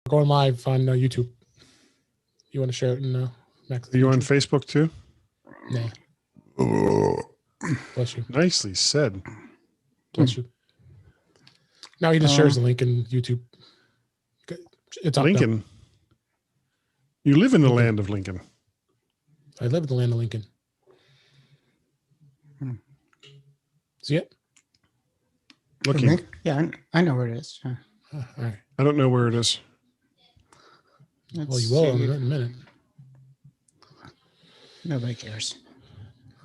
going live on YouTube. You want to share it in Max? Are you on Facebook too? Nah. Oh, Bless you. nicely said. Bless you. Now he just shares the link in YouTube. It's up Lincoln. now. You live in the land of Lincoln. I live in the land of Lincoln. See it? Looking. Yeah, I know where it is. All right. I don't know where it is. Well, you will in a minute. Nobody cares.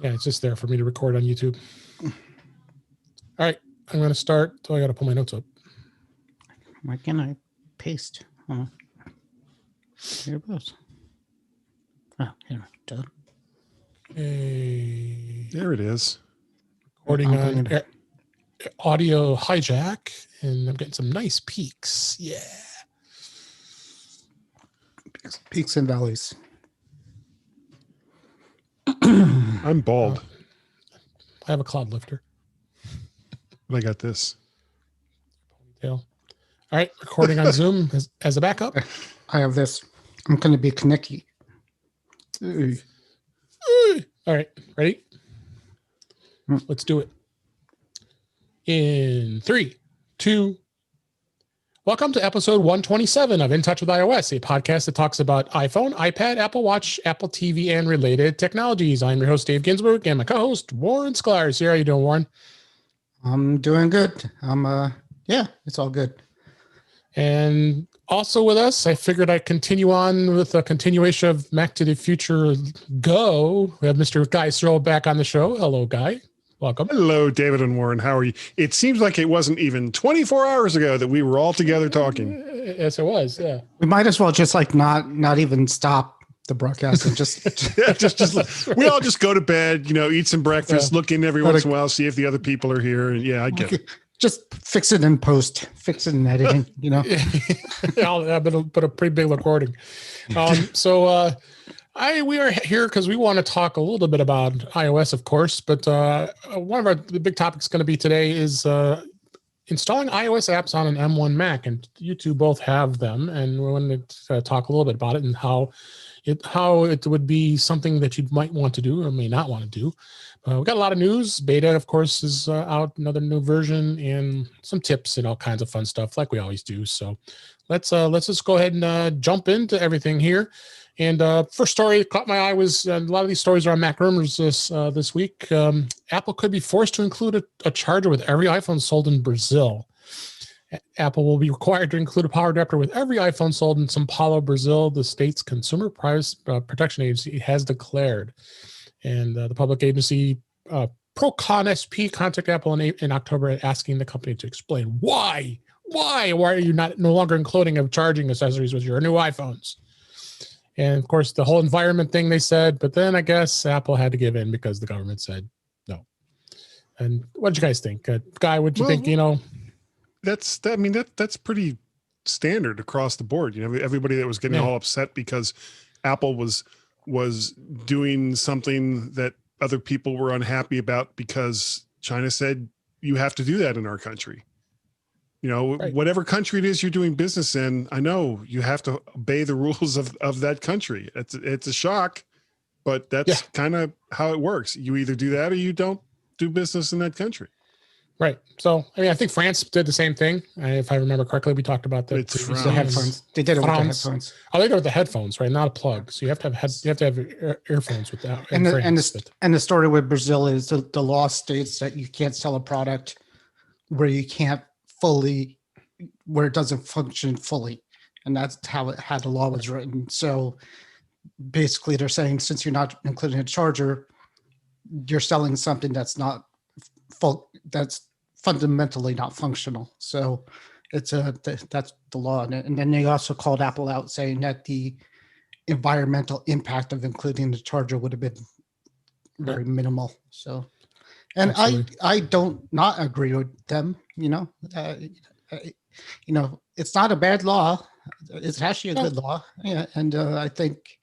Yeah, it's just there for me to record on YouTube. All right, I'm going to start. Oh, I got to pull my notes up. Why can't I paste? Here it goes. Oh, here. Duh. Hey. There it is. Recording on audio hijack, and I'm getting some nice peaks. Yeah. Peaks and valleys. I'm bald. I have a cloud lifter. But I got this. Ponytail. All right, recording on Zoom as a backup. I have this. I'm going to be connected. All right, ready? Let's do it. In 3, 2. Welcome to episode 127 of In Touch with iOS, a podcast that talks about iPhone, iPad, Apple Watch, Apple TV, and related technologies. I'm your host, Dave Ginsburg, and my co-host, Warren Sklar. How are you doing, Warren? I'm doing good. Yeah, it's all good. And also with us, I figured I'd continue on with a continuation of Mac to the Future Go. We have Mr. Guy Searle back on the show. Hello, Guy. Welcome. Hello, David and Warren. How are you? It seems like it wasn't even 24 hours ago that we were all together talking. Yes, it was. Yeah. We might as well just like not even stop the broadcast and just we all just go to bed, eat some breakfast, look in every once in a while, see if the other people are here. And yeah, I get it. Just fix it in post, fix it in editing, I'll put a pretty big recording. We are here because we want to talk a little bit about iOS, of course, but one of the big topics going to be today is installing iOS apps on an M1 Mac, and you two both have them, and we want to talk a little bit about it and how it would be something that you might want to do or may not want to do. We've got a lot of news. Beta, of course, is out, another new version, and some tips and all kinds of fun stuff like we always do. So let's just go ahead and jump into everything here. And first story that caught my eye was a lot of these stories are on Mac Rumors this week. Apple could be forced to include a charger with every iPhone sold in Brazil. Apple will be required to include a power adapter with every iPhone sold in São Paulo, Brazil, the state's Consumer Privacy Protection Agency has declared. And the public agency Procon SP contacted Apple in October asking the company to explain why are you no longer including charging accessories with your new iPhones? And of course, the whole environment thing they said, but then I guess Apple had to give in because the government said no. And what did you guys think? Guy, what do you think? That's pretty standard across the board. Everybody that was getting all upset because Apple was doing something that other people were unhappy about because China said you have to do that in our country. Right. Whatever country it is you're doing business in, I know you have to obey the rules of that country. It's a shock, but that's kind of how it works. You either do that or you don't do business in that country. Right. So, I think France did the same thing. If I remember correctly, we talked about that. The headphones. They did it with the headphones. Oh, they did it with the headphones, right? Not a plug. So you have to have earphones with that. And the story with Brazil is the law states that you can't sell a product where you can't where it doesn't function fully, and that's how the law was written. So basically, they're saying since you're not including a charger, you're selling something that's not that's fundamentally not functional. So that's the law. And then they also called Apple out saying that the environmental impact of including the charger would have been very minimal. So, and absolutely. I don't not agree with them. It's not a bad law. It's actually a good law. Yeah. And I think,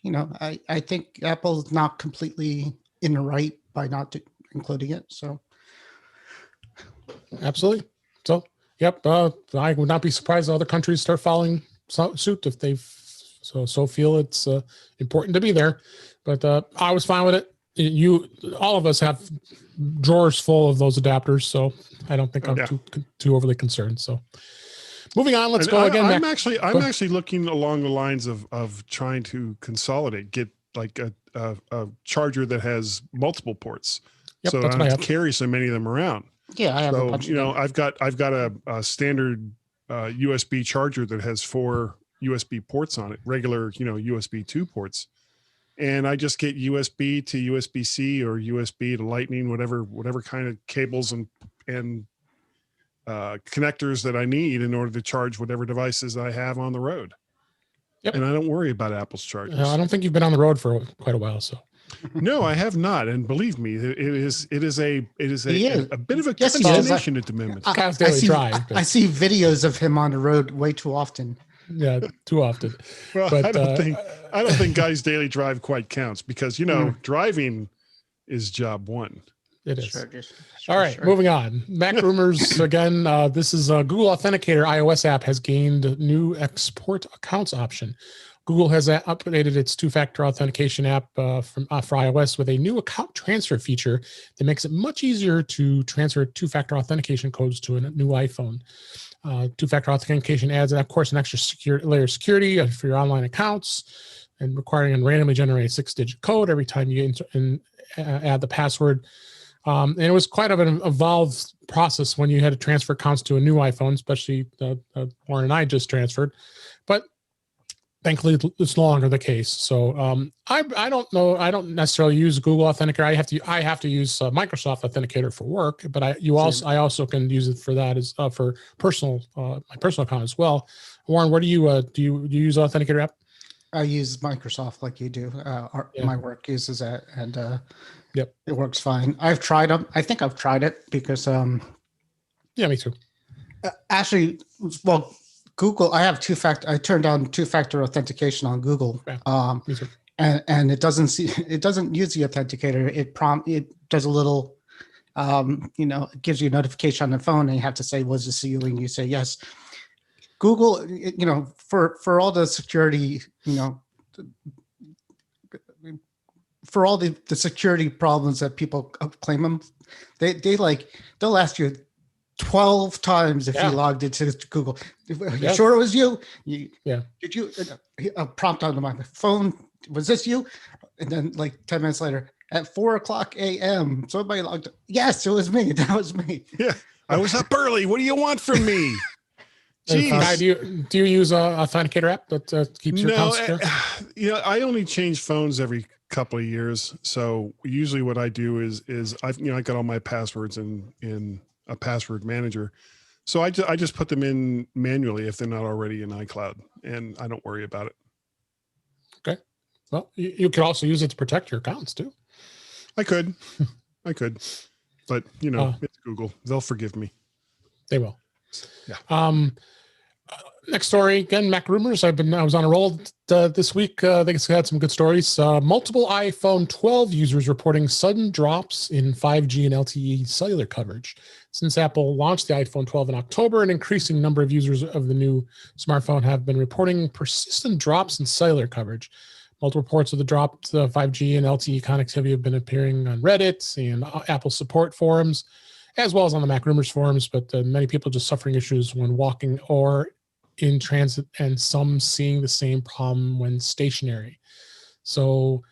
I think Apple's not completely in the right by not including it. So. Absolutely. So, yep. I would not be surprised if other countries start following suit if they so feel it's important to be there. But I was fine with it. All of us have drawers full of those adapters, so I don't think I'm too overly concerned. So moving on, let's go again. I'm actually looking along the lines of trying to consolidate, get like a charger that has multiple ports, so I don't have to carry so many of them around. Yeah, I have a bunch of them. I've got a standard USB charger that has 4 USB ports on it, regular, USB 2 ports. And I just get USB to USB-C or USB to Lightning, whatever kind of cables and connectors that I need in order to charge whatever devices I have on the road. Yep. And I don't worry about Apple's chargers. I don't think you've been on the road for quite a while, so. No, I have not, and believe me, it is a bit of a destination at the moment. I see videos of him on the road way too often. Yeah, too often. Well, but, I don't think Guy's daily drive quite counts because driving is job one. It is. All right, moving on. Mac rumors again. This is Google Authenticator iOS app has gained new export accounts option. Google has updated its two-factor authentication app for iOS with a new account transfer feature that makes it much easier to transfer two-factor authentication codes to a new iPhone. Two-factor authentication adds, of course, an extra layer of security for your online accounts and requiring a randomly generated 6-digit code every time you add the password. And it was quite of an evolved process when you had to transfer accounts to a new iPhone, especially Warren and I just transferred. But thankfully, it's no longer the case. So I don't know. I don't necessarily use Google Authenticator. I have to use Microsoft Authenticator for work, but I also can use it for that as for personal my personal account as well. Warren, where do you use Authenticator app? I use Microsoft like you do. My work uses that, and it works fine. I've tried them. I think I've tried it because yeah, me too. Actually, well, Google, I have I turned on two-factor authentication on Google, and it doesn't use the authenticator. It does a little, it gives you a notification on the phone, and you have to say, "Was this you?" and you say yes. Google, for all the security, for all the security problems that people claim them, they'll ask you 12 times if you logged into Google. You sure it was you? Did you a prompt on my phone? Was this you? And then like 10 minutes later at 4:00 a.m. somebody logged. Yes, it was me. That was me. Yeah, I was up early. What do you want from me? Jeez. Do you use Authenticator app that keeps your accounts secure? I only change phones every couple of years. So usually what I do is I got all my passwords in a password manager. So I just put them in manually if they're not already in iCloud, and I don't worry about it. Okay. Well, you could also use it to protect your accounts too. I could, but it's Google. They'll forgive me. They will. Yeah. Next story again, Mac rumors. I was on a roll this week. I think it's had some good stories. Multiple iPhone 12 users reporting sudden drops in 5G and LTE cellular coverage. Since Apple launched the iPhone 12 in October, an increasing number of users of the new smartphone have been reporting persistent drops in cellular coverage. Multiple reports of the dropped 5G and LTE connectivity have been appearing on Reddit and Apple support forums, as well as on the Mac rumors forums, but many people just suffering issues when walking or in transit, and some seeing the same problem when stationary. So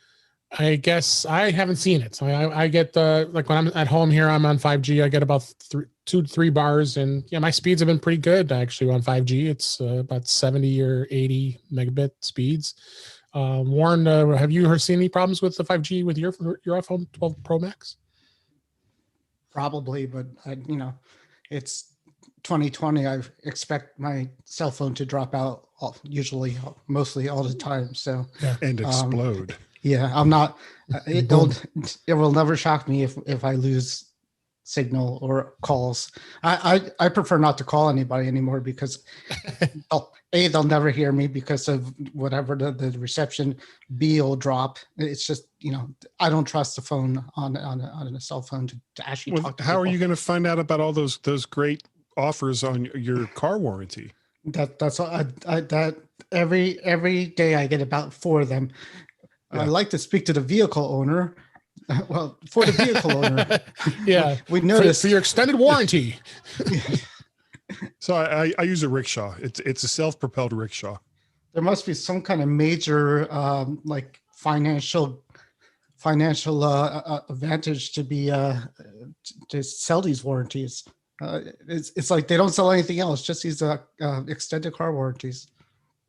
I guess I haven't seen it. So I get when I'm at home here, I'm on 5G. I get about 2 to 3 bars, and my speeds have been pretty good actually on 5G. It's about 70 or 80 megabit speeds. Warren, have you seen any problems with the 5G with your iPhone 12 Pro Max? Probably, but it's 2020. I expect my cell phone to drop out mostly all the time. So and explode. I'm not. It will never shock me if I lose signal or calls. I prefer not to call anybody anymore because they'll never hear me because of whatever the reception. B will drop. It's just I don't trust the phone on a cell phone to actually talk to how people. are you going to find out about all those great offers on your car warranty? That's all. That every day I get about 4 of them. Yeah. I like to speak to the vehicle owner. Well, for the vehicle owner, Yeah, we noticed for your extended warranty. So I use a rickshaw. It's a self-propelled rickshaw. there must be some kind of major like financial advantage to be to sell these warranties. It's like they don't sell anything else, just these extended car warranties.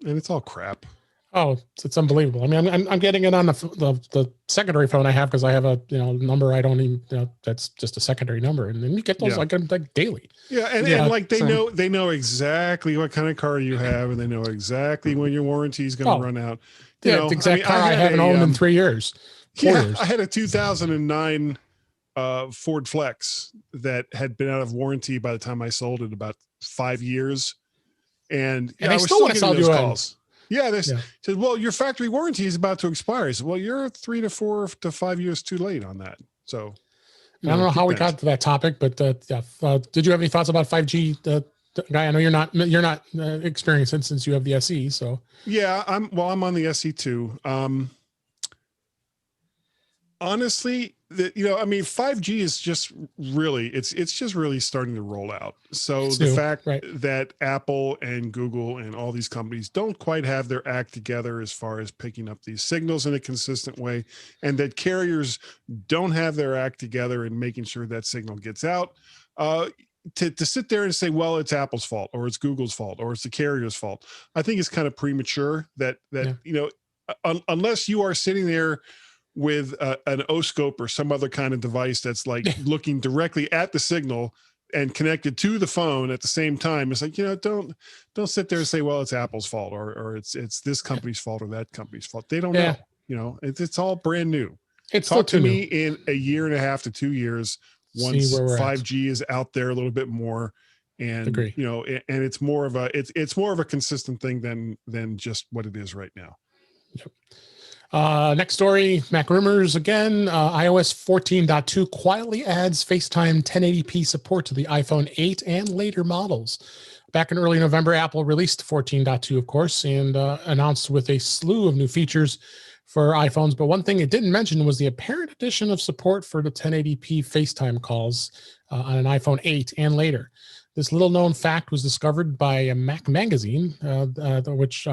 And it's all crap. Oh, it's unbelievable. I mean, I'm getting it on the secondary phone I have because I have a number I don't even that's just a secondary number, and then you get those like daily. Yeah, and like they know exactly what kind of car you have, and they know exactly when your warranty is going to run out. You know, the exact car I haven't owned in 3 years. 4 years. I had a 2009 Ford Flex that had been out of warranty by the time I sold it, about 5 years, and I was still getting those calls. Yeah, said, well, your factory warranty is about to expire. I said, well, you're 3 to 4 to 5 years too late on that. So I don't know how we got to that topic, but did you have any thoughts about 5G? Guy, I know you're not experienced it since you have the SE. So yeah, I'm on the SE too. Honestly, 5G is just really, it's just really starting to roll out. So it's the new, fact right, that Apple and Google and all these companies don't quite have their act together as far as picking up these signals in a consistent way, and that carriers don't have their act together in making sure that signal gets out, to sit there and say, well, it's Apple's fault, or it's Google's fault, or it's the carrier's fault, I think it's kind of premature. Unless you are sitting there with an oscope or some other kind of device that's like looking directly at the signal and connected to the phone at the same time, it's like, don't sit there and say, well, it's Apple's fault, or it's this company's fault or that company's fault. They don't know. It's all brand new. Talk to me in a year and a half to 2 years once 5G is out there a little bit more, and Agree. And it's more of a consistent thing than just what it is right now. Yep. Next story, Mac rumors again. iOS 14.2 quietly adds FaceTime 1080p support to the iPhone 8 and later models. Back in early November, Apple released 14.2, of course, and announced with a slew of new features for iPhones. But one thing it didn't mention was the apparent addition of support for the 1080p FaceTime calls on an iPhone 8 and later. This little known fact was discovered by a Mac magazine, which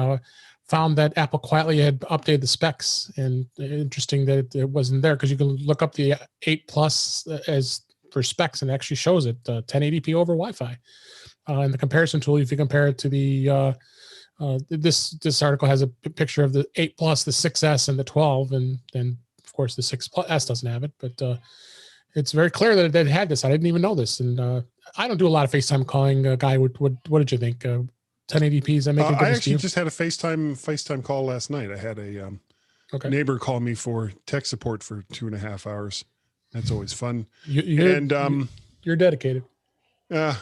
found that Apple quietly had updated the specs, and interesting that it wasn't there, because you can look up the 8 Plus as for specs, and it actually shows it 1080p over Wi-Fi. And the comparison tool, if you compare it to the this article has a picture of the 8 Plus, the 6S, and the 12, and then of course the 6S doesn't have it, but it's very clear that it had this. I didn't even know this, and I don't do a lot of FaceTime calling. Guy, what did you think? 1080p, is that making a difference? I actually just had a FaceTime call last night. I had a neighbor call me for tech support for 2.5 hours. That's always fun. You're dedicated. I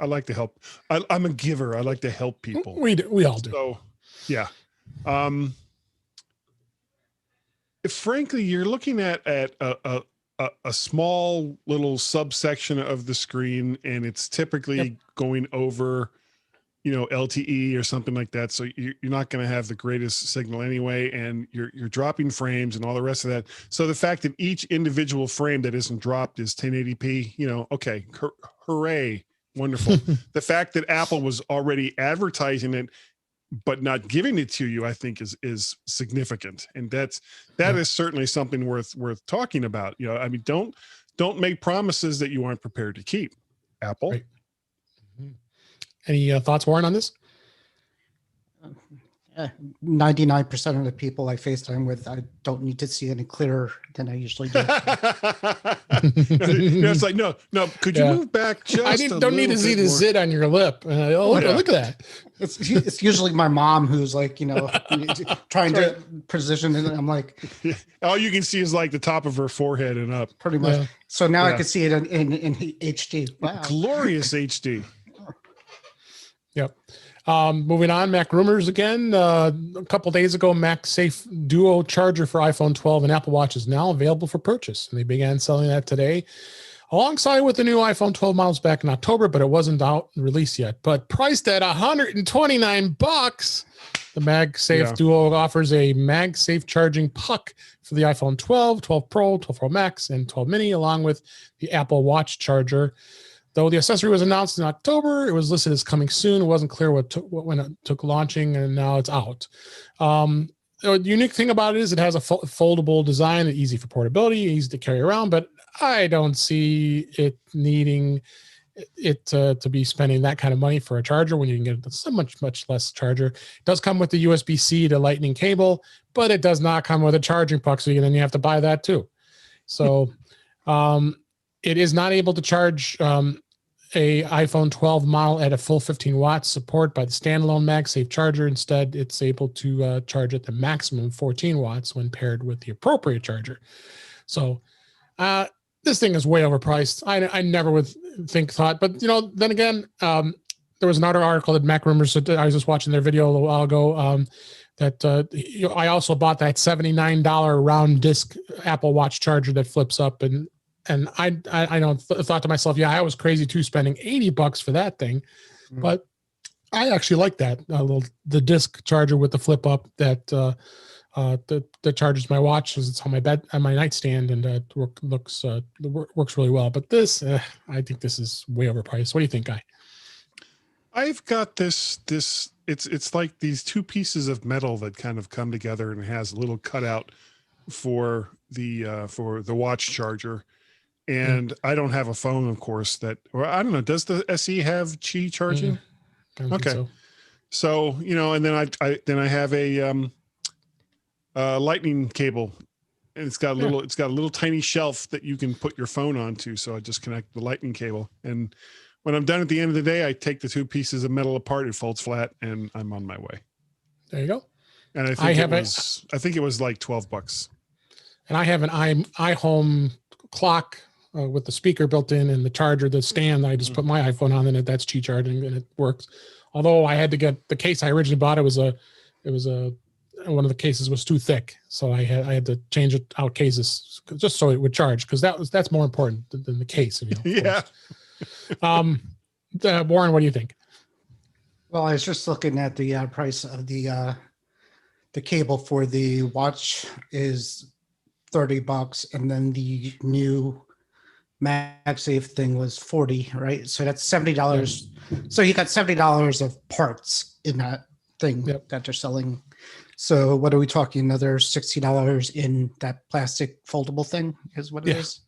like to help. I'm a giver. I like to help people. We all do. So, yeah. Frankly, you're looking at a small little subsection of the screen, and it's typically going over, LTE or something like that. So you're not going to have the greatest signal anyway, and you're dropping frames and all the rest of that. So the fact that each individual frame that isn't dropped is 1080p, okay, hooray, wonderful. The fact that Apple was already advertising it but not giving it to you, I think is significant. And that is certainly something worth talking about. Don't make promises that you aren't prepared to keep, Apple. Right. Any thoughts, Warren, on this? 99% of the people I FaceTime with, I don't need to see any clearer than I usually do. It's like, no. Could you move back just don't need to see the zit on your lip. Look at that. It's usually my mom who's like, trying to position it. I'm like, all you can see is like the top of her forehead and up. Pretty much. Yeah. So now I can see it in HD. Wow. Glorious HD. Yep. Moving on, Mac rumors again. A couple days ago, MagSafe Duo charger for iPhone 12 and Apple Watch is now available for purchase, and they began selling that today. alongside with the new iPhone 12 models back in October, but it wasn't out and released yet. But priced at $129, the MagSafe Duo offers a MagSafe charging puck for the iPhone 12, 12 Pro, 12 Pro Max, and 12 Mini, along with the Apple Watch charger. Though the accessory was announced in October, it was listed as coming soon. It wasn't clear when it took launching, and now it's out. The unique thing about it is it has a foldable design, easy for portability, easy to carry around, but I don't see it needing it to be spending that kind of money for a charger when you can get so much less charger. It does come with the USB-C to Lightning cable, but it does not come with a charging puck, so then you have to buy that too. So it is not able to charge a iPhone 12 model at a full 15 watts support by the standalone MagSafe charger. Instead, it's able to charge at the maximum 14 watts when paired with the appropriate charger. So this thing is way overpriced. I never would thought, but then again, there was another article that Mac Rumors, I was just watching their video a little while ago, that I also bought that $79 round disc Apple Watch charger that flips up, and I thought to myself, yeah, I was crazy too, spending $80 for that thing, but I actually like that the disc charger with the flip up that charges my watch. It's on my bed, on my nightstand, and works really well. But this, I think this is way overpriced. What do you think, Guy? I've got this. It's like these two pieces of metal that kind of come together and has a little cutout for the watch charger. And I don't have a phone, of course, or I don't know. Does the SE have Qi charging? Okay. So, and then I have a Lightning cable, and it's got a little tiny shelf that you can put your phone onto. So I just connect the Lightning cable. And when I'm done at the end of the day, I take the two pieces of metal apart, it folds flat, and I'm on my way. There you go. And I think it was like $12. And I have an iHome clock with the speaker built in and the charger, the stand that I just put my iPhone on, and that's Qi charging, and it works. Although I had to get the case I originally bought, it was one of the cases was too thick, so I had to change it out cases just so it would charge, because that's more important than the case. Yeah. Warren, what do you think? Well, I was just looking at the price of the cable for the watch is $30, and then the new MagSafe thing was $40, right? So that's $70. So you got $70 of parts in that thing that they're selling. So what are we talking? Another $60 in that plastic foldable thing is what it is.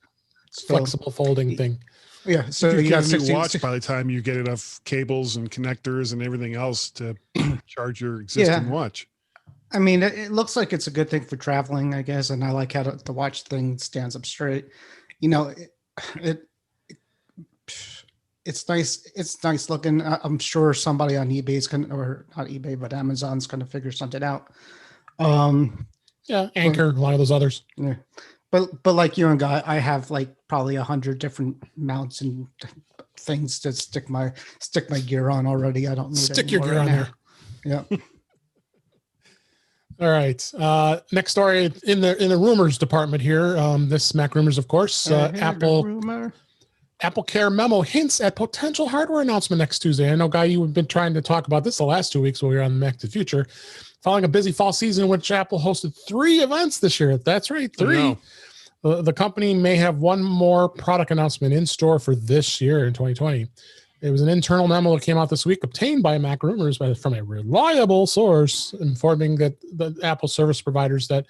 So, flexible folding thing. Yeah. So you got a new watch by the time you get enough cables and connectors and everything else to charge your existing watch. I mean, it looks like it's a good thing for traveling, I guess. And I like how the watch thing stands up straight. It's nice. It's nice looking. I'm sure somebody on eBay's or not eBay, but Amazon's going to figure something out. Anchor, one of those others. Yeah, but like you and Guy, I have like probably 100 different mounts and things to stick my gear on already. I don't need stick your gear on there. Yeah. All right. Next story in the rumors department here. This Mac Rumors, of course. Apple Care memo hints at potential hardware announcement next Tuesday. I know, Guy, you've been trying to talk about this the last 2 weeks while we were on the Mac to the Future. Following a busy fall season in which Apple hosted 3 events this year. That's right, 3. The company may have one more product announcement in store for this year in 2020. It was an internal memo that came out this week, obtained by Mac Rumors from a reliable source, informing that the Apple service providers that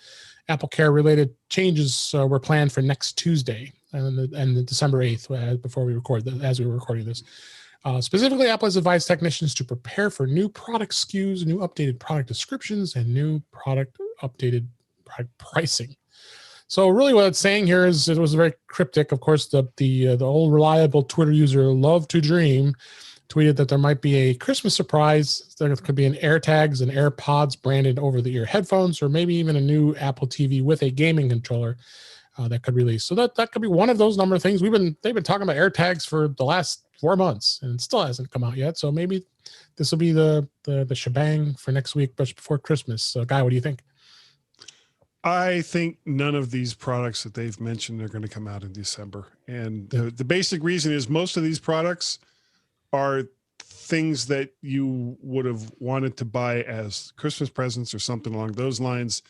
Apple Care related changes were planned for next Tuesday and the December 8th, as we were recording this. Specifically, Apple has advised technicians to prepare for new product SKUs, new updated product descriptions, and new updated product pricing. So really what it's saying here is it was very cryptic. Of course, the old reliable Twitter user Love to Dream tweeted that there might be a Christmas surprise. There could be an AirTags and AirPods branded over-the-ear headphones, or maybe even a new Apple TV with a gaming controller that could release. So that could be one of those number of things. They've been talking about AirTags for the last 4 months, and it still hasn't come out yet. So maybe this will be the shebang for next week, but before Christmas. So, Guy, what do you think? I think none of these products that they've mentioned are going to come out in December. And the basic reason is most of these products are things that you would have wanted to buy as Christmas presents or something along those lines.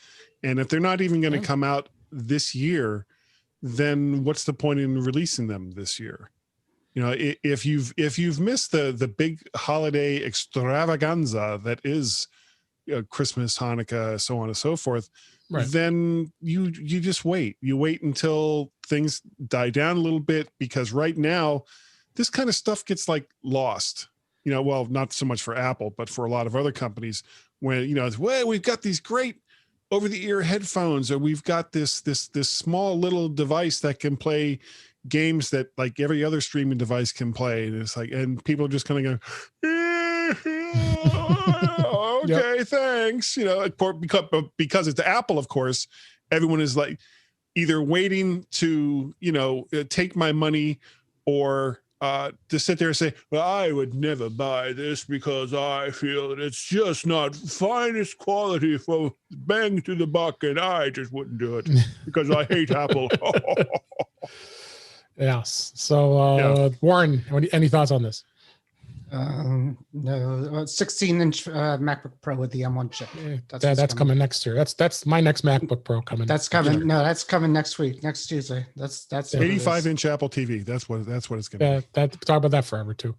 And if they're not even going to come out this year, then what's the point in releasing them this year? You know, if you've missed the big holiday extravaganza that is Christmas, Hanukkah, so on and so forth, then you just wait. You wait until things die down a little bit, because right now this kind of stuff gets like lost. You know, well, not so much for Apple, but for a lot of other companies, when, you know, it's, well, we've got these great over-the-ear headphones, or we've got this small little device that can play games that like every other streaming device can play. And it's like, and people are just kind of going, okay, thanks. You know, because it's Apple, of course, everyone is like either waiting to, you know, take my money, or to sit there and say, well, I would never buy this because I feel that it's just not finest quality for bang to the buck, and I just wouldn't do it because I hate Apple. Yes. So, Warren, any thoughts on this? No, 16-inch MacBook Pro with the M1 chip. That's coming next year. That's my next MacBook Pro coming. That's coming. Year. No, that's coming next week, next Tuesday. That's 85-inch Apple TV. That's what it's going to be. Talk about that forever too.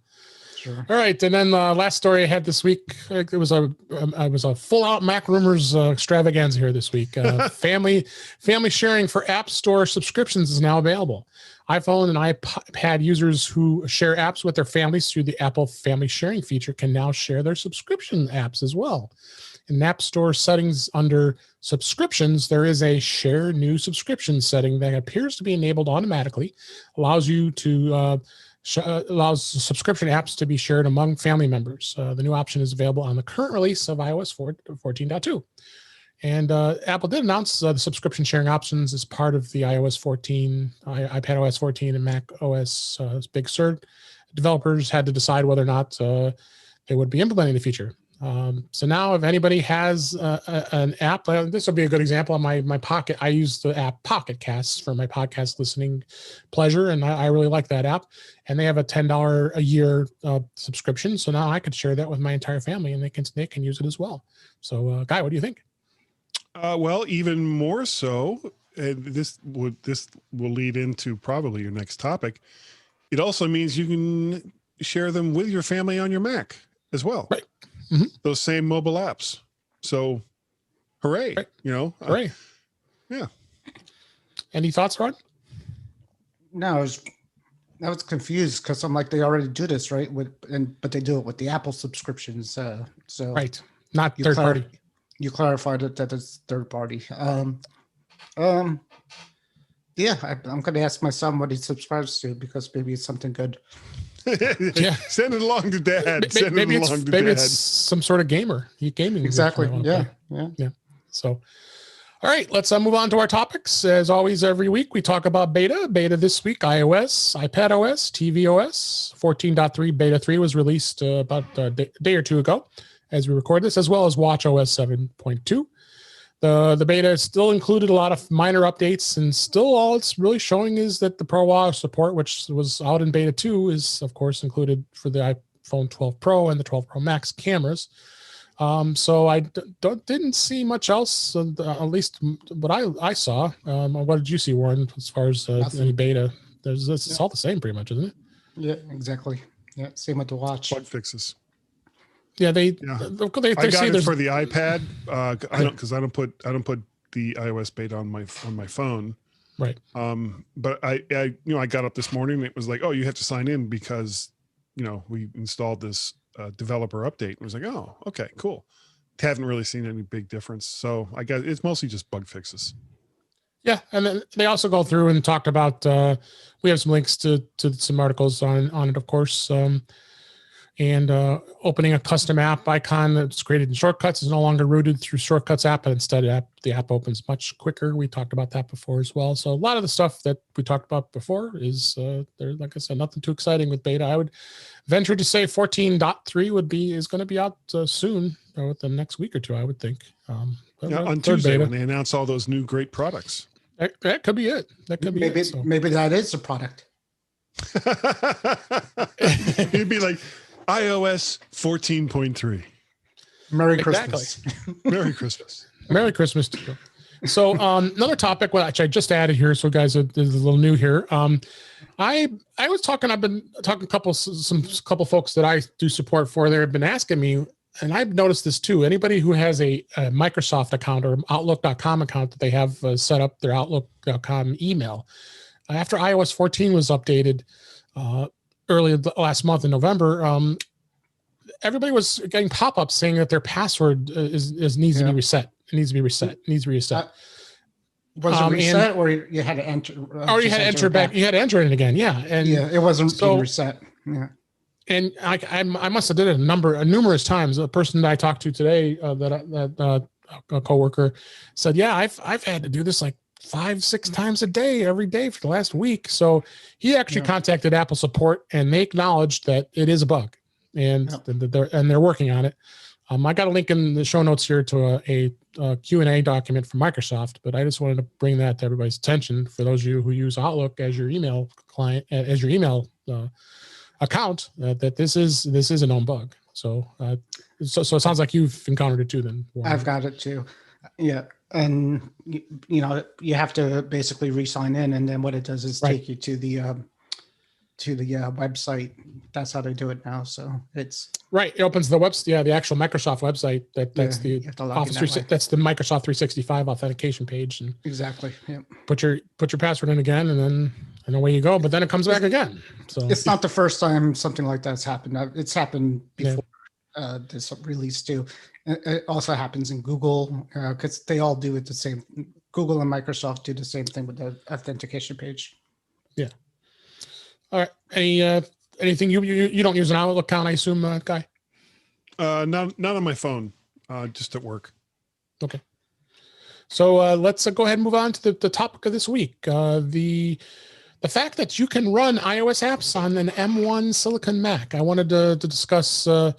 Sure. All right, and then the last story I had this week, it was a full out Mac rumors extravaganza here this week. Family sharing for App Store subscriptions is now available. iPhone and iPad users who share apps with their families through the Apple Family Sharing feature can now share their subscription apps as well. In App Store settings under subscriptions, there is a share new subscription setting that appears to be enabled automatically, allows subscription apps to be shared among family members. The new option is available on the current release of iOS 14.2. And Apple did announce the subscription sharing options as part of the iOS 14, iPadOS 14, and Mac OS Big Sur. Developers had to decide whether or not they would be implementing the feature. So now if anybody has an app, this will be a good example. On my Pocket, I use the app Pocket Casts for my podcast listening pleasure, and I really like that app. And they have a $10 a year subscription. So now I could share that with my entire family, and they can use it as well. So, Guy, what do you think? Well, even more so, and this will lead into probably your next topic. It also means you can share them with your family on your Mac as well. Right. Mm-hmm. Those same mobile apps. So, hooray! Right. You know, hooray! Yeah. Any thoughts, Ron? No, I was confused because I'm like, they already do this, right? But they do it with the Apple subscriptions. So right, not third party. You clarified that it's third party. Yeah, I'm going to ask my son what he subscribes to, because maybe it's something good. Yeah, send it along to Dad. Maybe it's some sort of gaming. Exactly. Yeah. So, all right, let's move on to our topics. As always, every week we talk about beta. Beta this week: iOS, iPadOS, tvOS. 14.3 beta 3 was released about a day or two ago, as we record this, as well as watchOS 7.2. The beta still included a lot of minor updates, and still all it's really showing is that the ProWAV support, which was out in beta 2, is of course included for the iPhone 12 Pro and the 12 Pro Max cameras. So I didn't see much else, at least what I saw. What did you see, Warren, as far as any beta? It's all the same pretty much, isn't it? Yeah, exactly. Yeah, same with the watch. Bug fixes. Yeah, they I got it for the iPad. I don't put the iOS beta on my phone. Right. But I got up this morning and it was like, oh, you have to sign in because we installed this developer update. It was like, oh, okay, cool. Haven't really seen any big difference. So I guess it's mostly just bug fixes. Yeah, and then they also go through and talked about. We have some links to some articles on it, of course. and opening a custom app icon that's created in Shortcuts is no longer routed through Shortcuts app, but instead the app opens much quicker. We talked about that before as well. So a lot of the stuff that we talked about before is there. Like I said, nothing too exciting with beta. I would venture to say 14.3 is going to be out soon, within the next week or two, I would think. On Tuesday when they announce all those new great products. That could be it. That could be maybe it, so. Maybe that is the product. It'd be like iOS 14.3. Merry Christmas. Merry Christmas. Merry Christmas to you. So another topic, which I just added here, so guys, is a little new here. I was talking. I've been talking to couple folks that I do support for. They've been asking me, and I've noticed this too. Anybody who has a Microsoft account or Outlook.com account that they have set up their Outlook.com email, after iOS 14 was updated early last month in November, everybody was getting pop-ups saying that their password needs to be reset. It needs to be reset. It needs to be reset. Was it reset, or you had to enter? Or you had to enter back. You had to enter it again. Yeah, and yeah, it wasn't being reset. Yeah. And I must have did it numerous times. A person that I talked to today, a coworker, said, "Yeah, I've had to do this like 5-6 times a day, every day for the last week." So he actually contacted Apple support, and they acknowledged that it is a bug, and they're working on it. I got a link in the show notes here to a Q&A document from Microsoft, but I just wanted to bring that to everybody's attention for those of you who use Outlook as your email client, as your email account, that this is a known bug. So so it sounds like you've encountered it too then. Warren. I've got it too. Yeah. And you have to basically re-sign in, and then what it does is take you to the website. That's how they do it now. So it's right. It opens the the actual Microsoft website. That's the Office. That's the Microsoft 365 authentication page. And exactly. Yeah. Put your password in again, and away you go. But then it comes back again. So it's not the first time something like that's happened. It's happened before this release too. It also happens in Google because they all do it the same. Google and Microsoft do the same thing with the authentication page. Yeah. All right. Anything you don't use an Outlook account, I assume, Guy? Not on my phone. Just at work. Okay. So let's go ahead and move on to the topic of this week. The fact that you can run iOS apps on an M1 Silicon Mac. I wanted to discuss the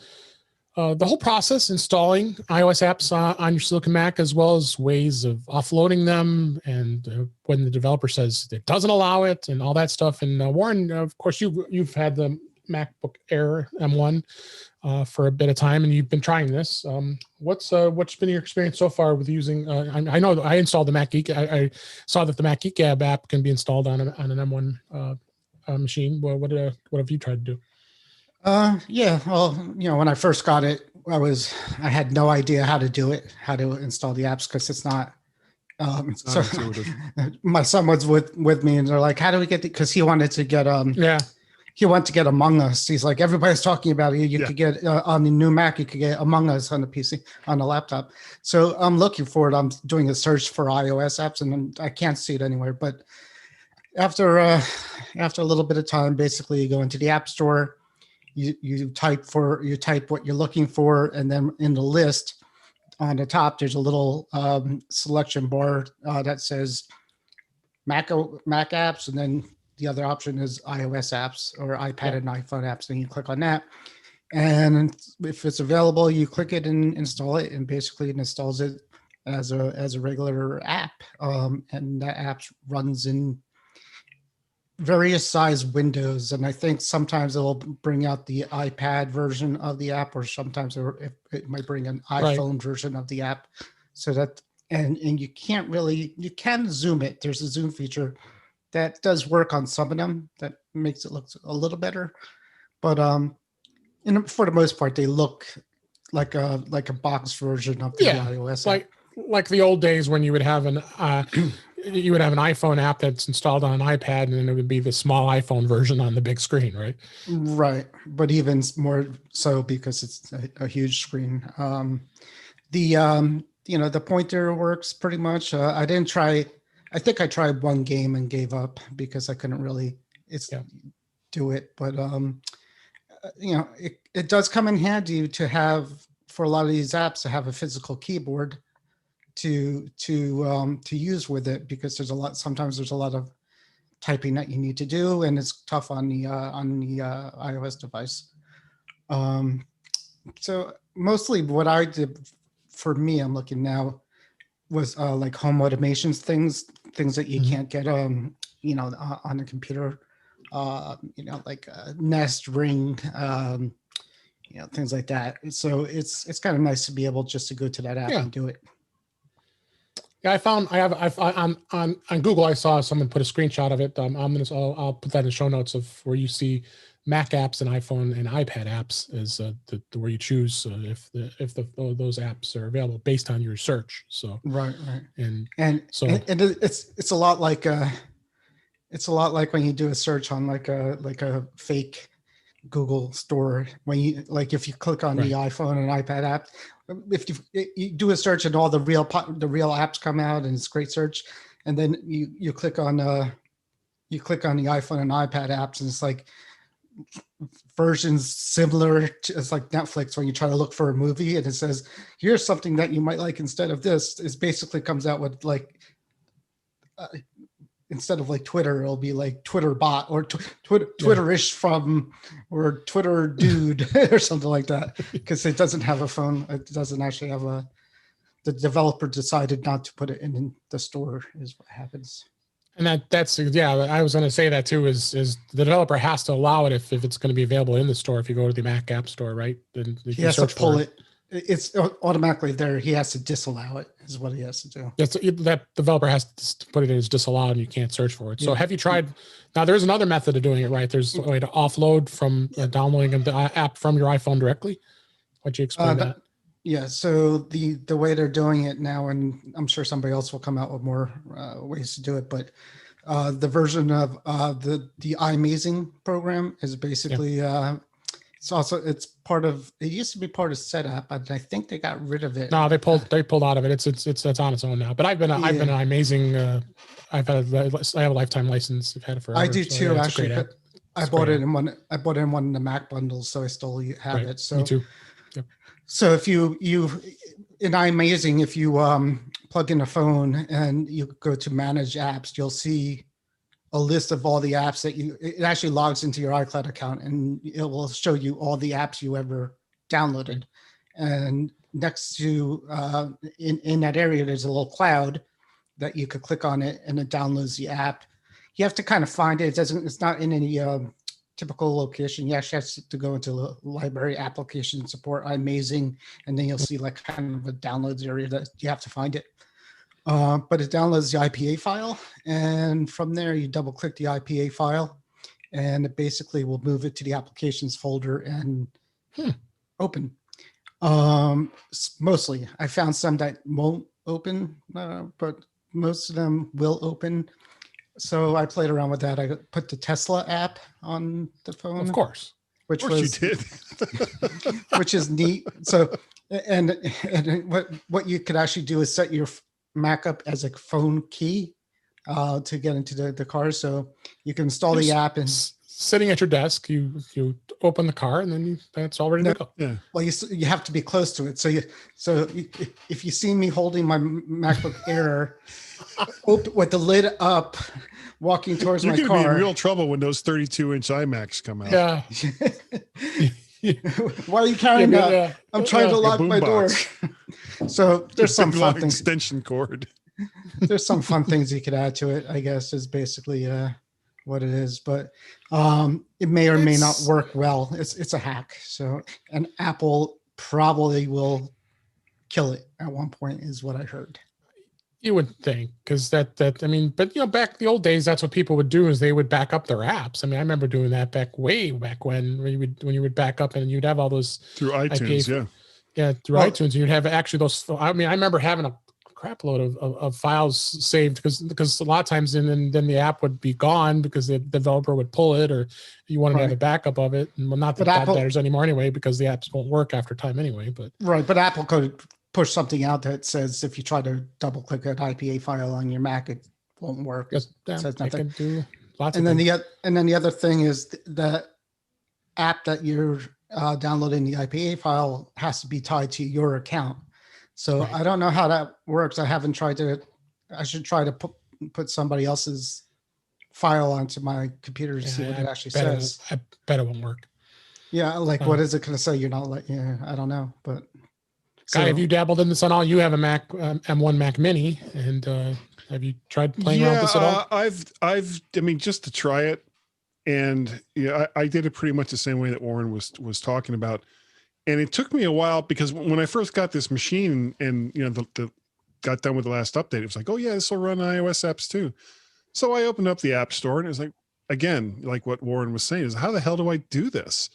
whole process installing iOS apps on your Silicon Mac, as well as ways of offloading them, and when the developer says it doesn't allow it, and all that stuff. And Warren, of course, you've had the MacBook Air M1 for a bit of time, and you've been trying this. What's been your experience so far with using? I know I installed the Mac Geek. I saw that the Mac Geek app can be installed on an M1 machine. Well, what have you tried to do? Yeah. Well, when I first got it, I had no idea how to do it, how to install the apps, because it's not. So my son was with me, and they're like, "How do we get?" Because he wanted to get he wanted to get Among Us. He's like, everybody's talking about it. You could get on the new Mac, you could get Among Us on the PC, on the laptop. So I'm looking for it. I'm doing a search for iOS apps, and I can't see it anywhere. But after a little bit of time, basically, you go into the App Store. You type what you're looking for, and then in the list on the top, there's a little selection bar that says Mac apps, and then the other option is iOS apps or iPad and iPhone apps. And you click on that, and if it's available, you click it and install it, and basically it installs it as a regular app, and that app runs in various size windows, and I think sometimes it'll bring out the iPad version of the app, or sometimes it might bring an iPhone version of the app. So that and you can zoom it. There's a zoom feature that does work on some of them that makes it look a little better, but for the most part, they look like a box version of the iOS app. Like the old days when you would have an iPhone app that's installed on an iPad, and then it would be the small iPhone version on the big screen, right? Right, but even more so because it's a huge screen. The pointer works pretty much. I didn't try. I think I tried one game and gave up because I couldn't really do it. But it does come in handy to have, for a lot of these apps, to have a physical keyboard to use with it, because sometimes there's a lot of typing that you need to do, and it's tough on the iOS device. So mostly what I did for me, I'm looking now, was like home automations, things that you can't get on the computer, like Nest, Ring, things like that. So it's kind of nice to be able just to go to that app and do it. Yeah, on Google, I saw someone put a screenshot of it. I'll put that in the show notes of where you see Mac apps and iPhone and iPad apps is where you choose if those apps are available based on your search. So right, and so it's a lot like when you do a search on like a fake Google store, when if you click on the iPhone and iPad app, if you do a search and all the real apps come out and it's great search, and then you click on the iPhone and iPad apps and it's like versions similar to, it's like Netflix when you try to look for a movie and it says here's something that you might like instead of this. It basically comes out with like instead of like Twitter, it'll be like Twitter bot or Twitterish from, or Twitter dude or something like that, because it doesn't have a phone. It doesn't actually have the developer decided not to put it in the store is what happens. And that's I was going to say that too, is the developer has to allow it if it's going to be available in the store. If you go to the Mac App Store, right? Then he has to pull it. It's automatically there. He has to disallow it is what he has to do. Yes, that developer has to put it in as disallowed and you can't search for it. So have you tried, now there's another method of doing it, right? There's a way to offload from downloading the app from your iPhone directly. Why'd you explain that? Yeah, so the way they're doing it now, and I'm sure somebody else will come out with more ways to do it, but the version of the iMazing program is basically it's part of, it used to be part of Setup, but I think they got rid of it. No, they pulled out of it. It's on its own now. But I've been amazing. I have a lifetime license. I've had it forever. I do too, actually. I bought it in one of the Mac bundles, so I still have it. So me too. Yep. So if you in iMazing, if you plug in a phone and you go to manage apps, you'll see a list of all the apps that it actually logs into your iCloud account and it will show you all the apps you ever downloaded. And next to in that area, there's a little cloud that you could click on it and it downloads the app. You have to kind of find it. It's not in any typical location. You actually have to go into the library application support iMazing, and then you'll see like kind of a downloads area that you have to find it. But it downloads the IPA file, and from there you double click the IPA file, and it basically will move it to the applications folder and open. Mostly, I found some that won't open, but most of them will open. So I played around with that. I put the Tesla app on the phone. Of course. You did. Which is neat. So, and what you could actually do is set your Mac up as a phone key to get into the car. So you can install the app and sitting at your desk, you open the car and then that's all ready to go. Yeah. Well, you have to be close to it. So if you see me holding my MacBook Air with the lid up, walking towards my car, you're going to be in real trouble when those 32-inch iMacs come out. Yeah. Why are you carrying that? I'm trying to lock my door. So there's some fun things. Extension cord. There's some fun things you could add to it, I guess, is basically what it is. But it may or may not work well. It's a hack. So, and Apple probably will kill it at one point, is what I heard. You would think, because but back in the old days, that's what people would do, is they would back up their apps. I mean, I remember doing that way back when you would back up and you'd have all those through iTunes, through iTunes, and you'd have actually those. I mean, I remember having a crap load of files saved because a lot of times then the app would be gone because the developer would pull it, or you wanted to have a backup of it. And not that that matters anymore anyway, because the apps won't work after time anyway. But but Apple could push something out that says if you try to double click an IPA file on your Mac, it won't work. It says nothing. Do lots and of then things. the other thing is that app that you're downloading the IPA file has to be tied to your account. So Right. I don't know how that works. I haven't tried to. I should try to put somebody else's file onto my computer to see what it actually says. I bet it won't work. Yeah, like what is it going to say? You're not like, yeah, I don't know, but. Guy, have you dabbled in this at all? You have a Mac M1 Mac Mini, and have you tried playing around with this at all? I mean, just to try it, and yeah, I did it pretty much the same way that Warren was talking about, and it took me a while because when I first got this machine, and you know, the got done with the last update, it was like, oh yeah, this will run iOS apps too. So I opened up the App Store, and it was like, again, like what Warren was saying, is how the hell do I do this?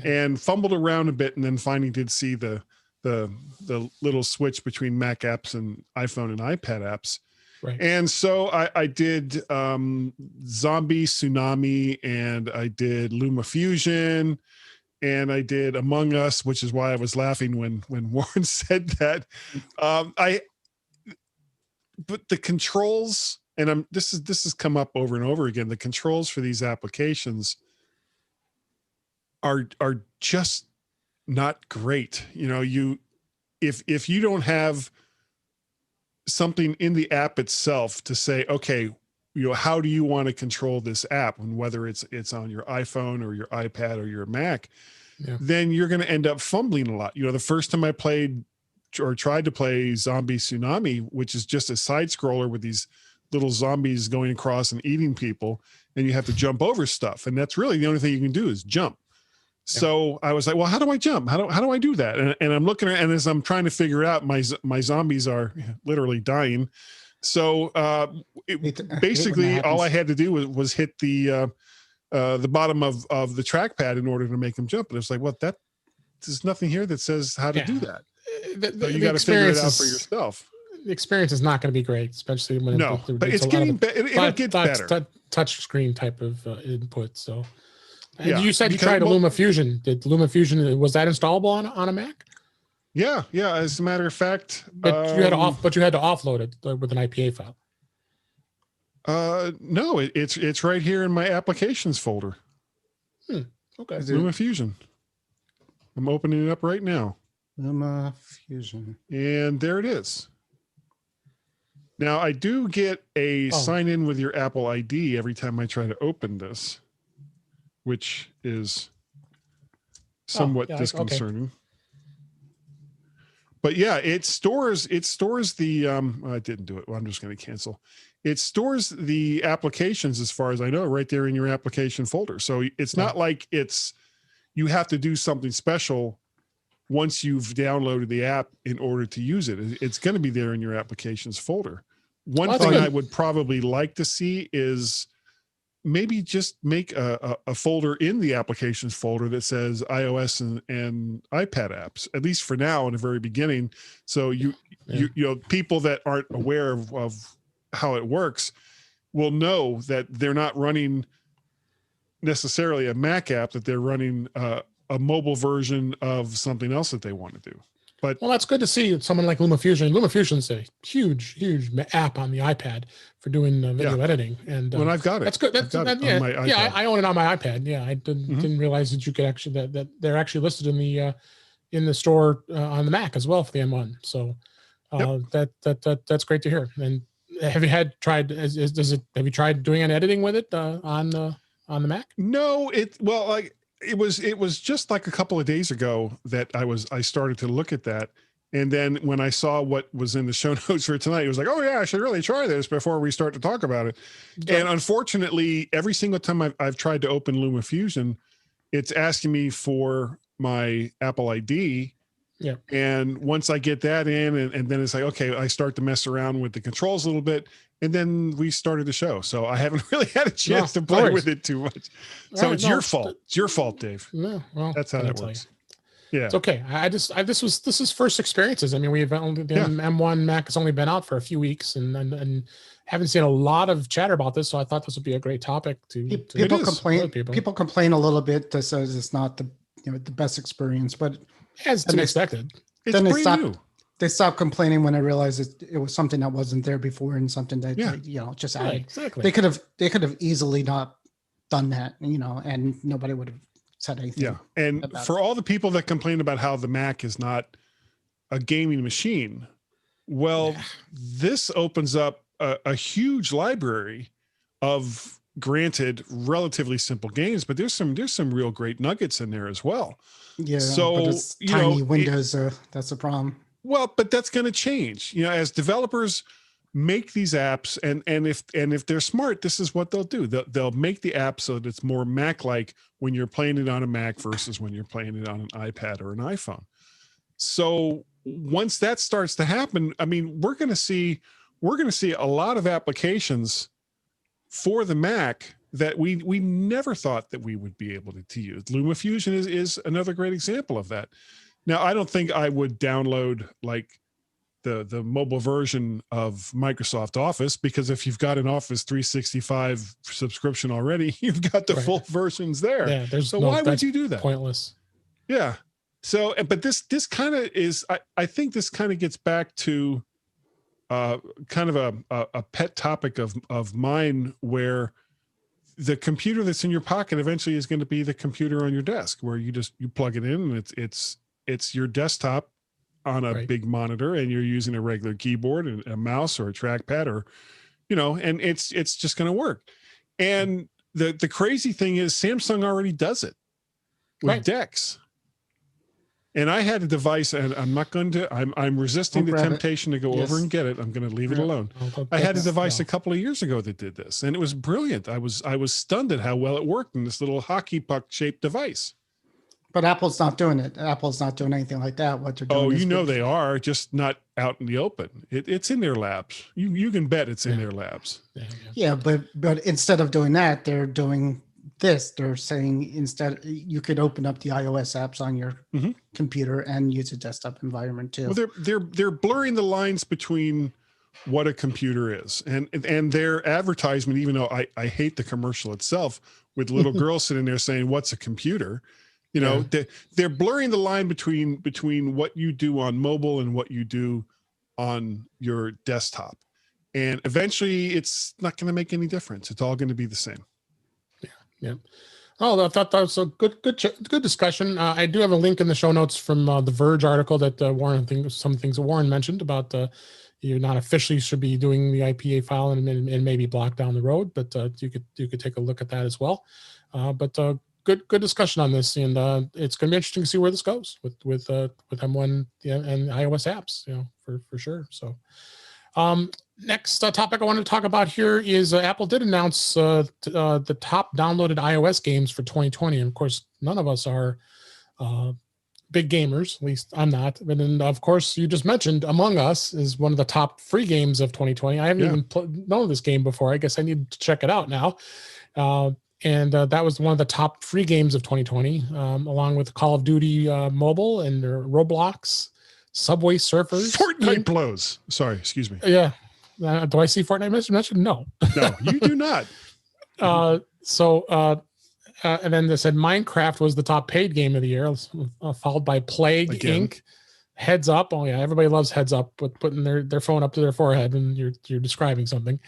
And fumbled around a bit, and then finally did see the little switch between Mac apps and iPhone and iPad apps. Right. And so I did Zombie Tsunami, and I did LumaFusion, and I did Among Us, which is why I was laughing when Warren said that. But the controls, and this has come up over and over again, the controls for these applications are just not great. You know, if you don't have something in the app itself to say, okay, you know, how do you want to control this app, and whether it's on your iPhone or your iPad or your Mac, then you're going to end up fumbling a lot. You know, the first time I played or tried to play Zombie Tsunami, which is just a side scroller with these little zombies going across and eating people, and you have to jump over stuff, and that's really the only thing you can do is jump. So I was like, well, how do I jump? How do I do that? And I'm looking at, and as I'm trying to figure it out, my zombies are literally dying. So basically all I had to do was hit the bottom of the trackpad in order to make them jump. And it's like, well, there's nothing here that says how to do that. So you got to figure it out for yourself. The experience is not going to be great, especially when but it's getting better. It'll get better. Touch screen type of input. So. And yeah, you said you tried LumaFusion. Did LumaFusion, was that installable on a Mac? Yeah. As a matter of fact, but you had to offload it with an IPA file. No, it's right here in my applications folder. Okay. LumaFusion. I'm opening it up right now. LumaFusion. And there it is. Now I do get a sign in with your Apple ID every time I try to open this, which is somewhat disconcerting. Okay. But yeah, it stores the I didn't do it. Well, I'm just going to cancel. It stores the applications, as far as I know, right there in your application folder. So it's not like you have to do something special once you've downloaded the app in order to use it. It's going to be there in your applications folder. One thing I would probably like to see is maybe just make a folder in the applications folder that says iOS and iPad apps, at least for now in the very beginning. So you know, people that aren't aware of how it works will know that they're not running necessarily a Mac app, that they're running a mobile version of something else that they want to do. But well, that's good to see someone like LumaFusion. LumaFusion's a huge app on the iPad for doing video editing. And when I've got it, that's good. I own it on my iPad. Yeah, I didn't realize that you could actually that they're actually listed in the store on the Mac as well for the M1. So that's great to hear. And have you tried doing an editing with it on the Mac? No, it was just like a couple of days ago that I started to look at that. And then when I saw what was in the show notes for tonight, it was like, oh yeah, I should really try this before we start to talk about it. Yeah. And unfortunately, every single time I've tried to open LumaFusion, it's asking me for my Apple ID. Yeah. And once I get that in, and then it's like, okay, I start to mess around with the controls a little bit. And then we started the show. So I haven't really had a chance to play with it too much. So it's your fault. It's your fault, Dave. No, well, that's how that works. Yeah. It's okay. This is first experiences. I mean, the M1 Mac has only been out for a few weeks and haven't seen a lot of chatter about this. So I thought this would be a great topic people complain. People complain a little bit that says it's not the best experience, but as to be expected. It's brand new. They stopped complaining when I realized it was something that wasn't there before and something that just added. Exactly. They could have easily not done that, and nobody would have said anything. Yeah. And about for all the people that complain about how the Mac is not a gaming machine, well, this opens up a huge library of, granted, relatively simple games, but there's some real great nuggets in there as well. Yeah, So, but it's you tiny know, windows. That's the problem. well, but that's going to change, you know, as developers make these apps, and if they're smart, this is what they'll do. They'll make the app so that it's more Mac-like when you're playing it on a Mac versus when you're playing it on an iPad or an iPhone. So once that starts to happen, I mean, we're going to see a lot of applications for the Mac that we never thought that we would be able to use. LumaFusion is another great example of that. Now, I don't think I would download like the mobile version of Microsoft Office, because if you've got an Office 365 subscription already, you've got the full versions there. Yeah, so why would you do that? Pointless. Yeah. So, but this kind of is, I think this kind of gets back to kind of a pet topic of mine, where the computer that's in your pocket eventually is going to be the computer on your desk, where you plug it in and it's your desktop on a big monitor, and you're using a regular keyboard and a mouse or a trackpad, or, you know, and it's just going to work. And the crazy thing is Samsung already does it with DeX. And I had a device, and I'm not going to, I'm resisting the temptation to go over and get it. I'm going to leave it alone. I had a device a couple of years ago that did this, and it was brilliant. I was stunned at how well it worked in this little hockey puck shaped device. But Apple's not doing it. Apple's not doing anything like that. What they're doing. Oh, you know they are, just not out in the open. It's in their labs. You can bet it's in their labs. Yeah, but instead of doing that, they're doing this. They're saying instead you could open up the iOS apps on your computer and use a desktop environment too. Well, they're blurring the lines between what a computer is, and their advertisement, even though I hate the commercial itself, with little girls sitting there saying, "What's a computer?" You know, they're blurring the line between what you do on mobile and what you do on your desktop. And eventually it's not going to make any difference. It's all going to be the same. Yeah. Oh, I thought that was a good discussion. I do have a link in the show notes from the Verge article that some things that Warren mentioned about you're not officially should be doing the IPA file and maybe block down the road, but you could take a look at that as well. Good discussion on this, and it's going to be interesting to see where this goes with M1 and iOS apps, you know, for sure. So, next topic I want to talk about here is Apple did announce the top downloaded iOS games for 2020, and of course, none of us are big gamers. At least I'm not. And then, of course, you just mentioned Among Us is one of the top free games of 2020. I haven't even known this game before. I guess I need to check it out now. And that was one of the top free games of 2020, along with Call of Duty Mobile and Roblox, Subway Surfers. Fortnite blows. Sorry, excuse me. Yeah. Do I see Fortnite mentioned? No. No, you do not. And then they said Minecraft was the top paid game of the year, followed by Plague Inc. Heads Up. Oh yeah, everybody loves Heads Up, but putting their phone up to their forehead and you're describing something.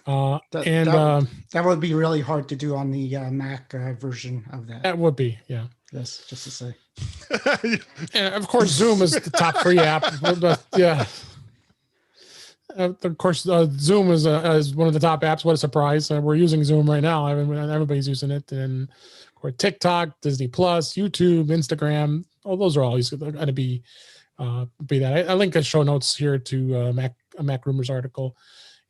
That would be really hard to do on the Mac version of that. That would be, yeah. Yes, just to say. And of course, Zoom is the top free app. Yeah. Of course, Zoom is one of the top apps. What a surprise! We're using Zoom right now. I mean, everybody's using it. And of course, TikTok, Disney Plus, YouTube, Instagram. Oh, those are always going to be that. I link a show notes here to a Mac Rumors article,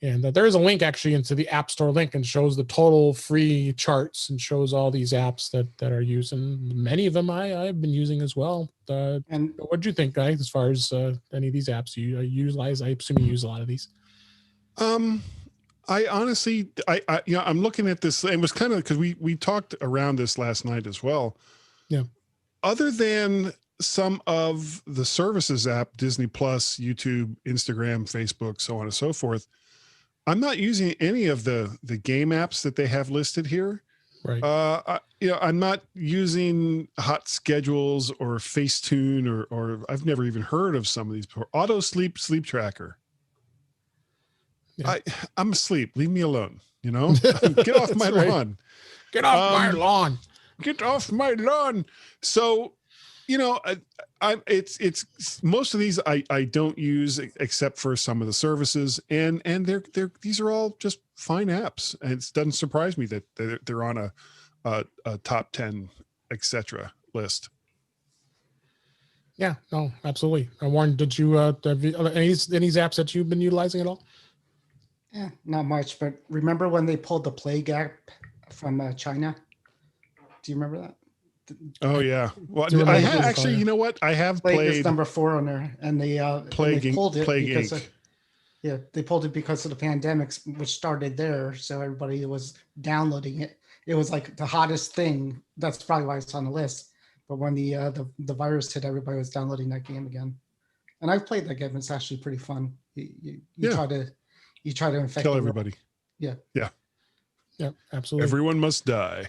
and there is a link actually into the App Store link, and shows the total free charts and shows all these apps that are used, and many of them I've been using as well. And what do you think, guys, as far as any of these apps you utilize? I assume you use a lot of these. I honestly, I'm looking at this. It was kind of because we talked around this last night as well. Yeah. Other than some of the services app, Disney Plus, YouTube, Instagram, Facebook, so on and so forth, I'm not using any of the game apps that they have listed here. Right. I'm not using Hot Schedules or Facetune or I've never even heard of some of these before. Auto Sleep Tracker. Yeah. I'm asleep. Leave me alone. You know, get off my lawn. Get off my lawn. Get off my lawn. So, it's most of these I don't use except for some of the services, and these are all just fine apps, and it doesn't surprise me that they're on a top 10 etc. list. Yeah, no, absolutely. Warren, did you have any of these apps that you've been utilizing at all? Yeah, not much, but remember when they pulled the Plague app from China? Do you remember that? Oh yeah. Well, Do I remember actually, Plague. you know what? I have Plague is played number 4 on there, and they pulled it Plague because Inc. they pulled it because of the pandemic, which started there. So everybody was downloading it. It was like the hottest thing. That's probably why it's on the list. But when the virus hit, everybody was downloading that game again. And I've played that game. It's actually pretty fun. You try to infect Kill everybody. Yeah. Yeah, absolutely. Everyone must die.